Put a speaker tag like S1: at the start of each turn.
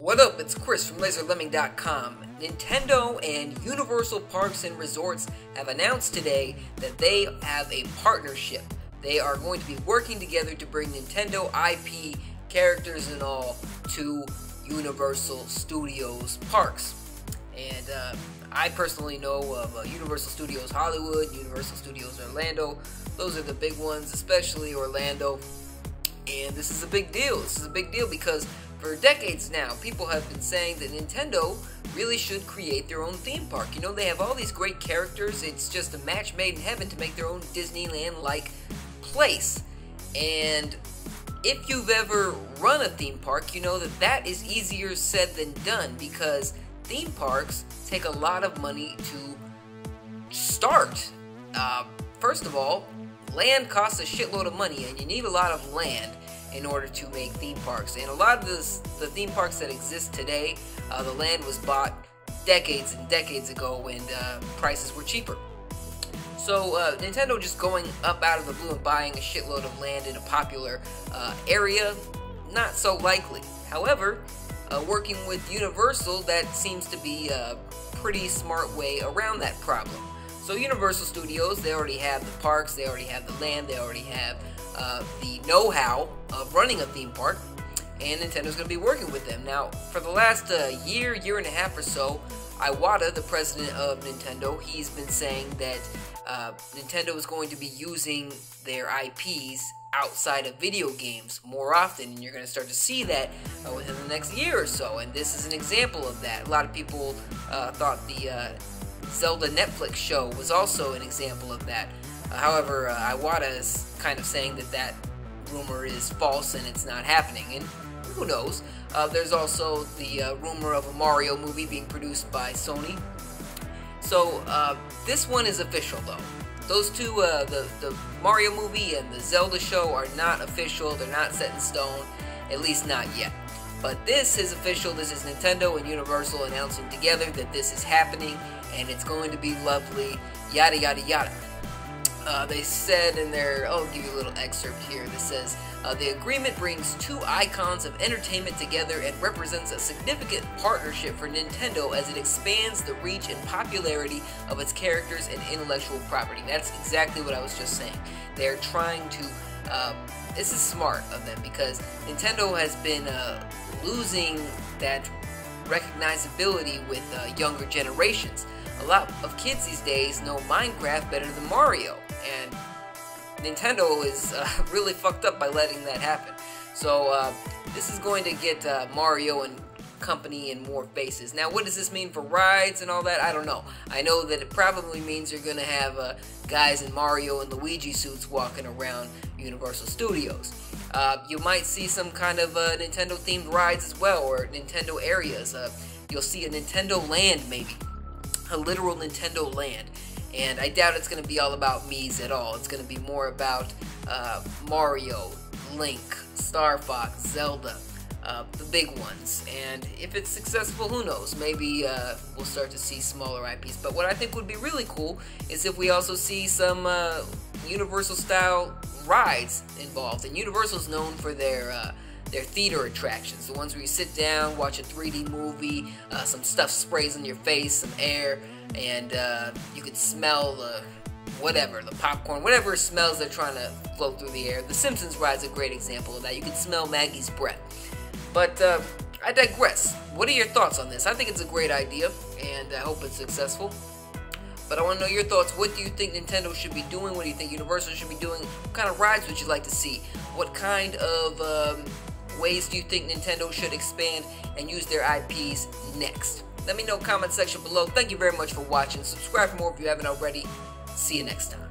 S1: What up, it's Chris from LaserLemming.com. Nintendo and Universal Parks and Resorts have announced today that they have a partnership. They are going to be working together to bring Nintendo IP characters and all to Universal Studios parks. And I personally know of Universal Studios Hollywood, Universal Studios Orlando. Those are the big ones, especially Orlando. And this is a big deal. This is a big deal because for decades now, people have been saying that Nintendo really should create their own theme park. You know, they have all these great characters. It's just a match made in heaven to make their own Disneyland-like place. And if you've ever run a theme park, you know that that is easier said than done because theme parks take a lot of money to start. First of all, land costs a shitload of money, and you need a lot of land in order to make theme parks. And a lot of the theme parks that exist today, the land was bought decades and decades ago when prices were cheaper. So Nintendo just going up out of the blue and buying a shitload of land in a popular area, not so likely. However, working with Universal, that seems to be a pretty smart way around that problem. So Universal Studios, they already have the parks, they already have the land, they already have the know-how of running a theme park, and Nintendo's going to be working with them. Now, for the last year and a half or so, Iwata, the president of Nintendo, he's been saying that Nintendo is going to be using their IPs outside of video games more often, and you're going to start to see that within the next year or so, and this is an example of that. A lot of people thought the Zelda Netflix show was also an example of that. However, Iwata is kind of saying that that rumor is false and it's not happening, and who knows. There's also the rumor of a Mario movie being produced by Sony. So this one is official though. Those two, the Mario movie and the Zelda show, are not official. They're not set in stone, at least not yet. But this is official. This is Nintendo and Universal announcing together that this is happening, and it's going to be lovely, yada yada yada. They said in their, I'll give you a little excerpt here that says, the agreement brings two icons of entertainment together and represents a significant partnership for Nintendo as it expands the reach and popularity of its characters and intellectual property. That's exactly what I was just saying. They're trying to, this is smart of them because Nintendo has been losing that recognizability with younger generations. A lot of kids these days know Minecraft better than Mario, and Nintendo is really fucked up by letting that happen. So this is going to get Mario and company in more faces. Now, what does this mean for rides and all that? I don't know. I know that it probably means you're going to have guys in Mario and Luigi suits walking around Universal Studios. You might see some kind of Nintendo-themed rides as well, or Nintendo areas. You'll see a Nintendo Land, maybe. A literal Nintendo Land. And I doubt it's going to be all about Mii's at all. It's going to be more about Mario, Link, Star Fox, Zelda, the big ones. And if it's successful, who knows? Maybe we'll start to see smaller IPs. But what I think would be really cool is if we also see some Universal-style rides involved. And Universal's known for their theater attractions, the ones where you sit down, watch a 3D movie, some stuff sprays in your face, some air, and you can smell the popcorn, whatever smells they're trying to float through the air. The Simpsons ride's a great example of that. You can smell Maggie's breath. But I digress. What are your thoughts on this? I think it's a great idea, and I hope it's successful. But I want to know your thoughts. What do you think Nintendo should be doing? What do you think Universal should be doing? What kind of rides would you like to see? What kind of ways do you think Nintendo should expand and use their IPs next? Let me know in the comment section below. Thank you very much for watching. Subscribe for more if you haven't already. See you next time.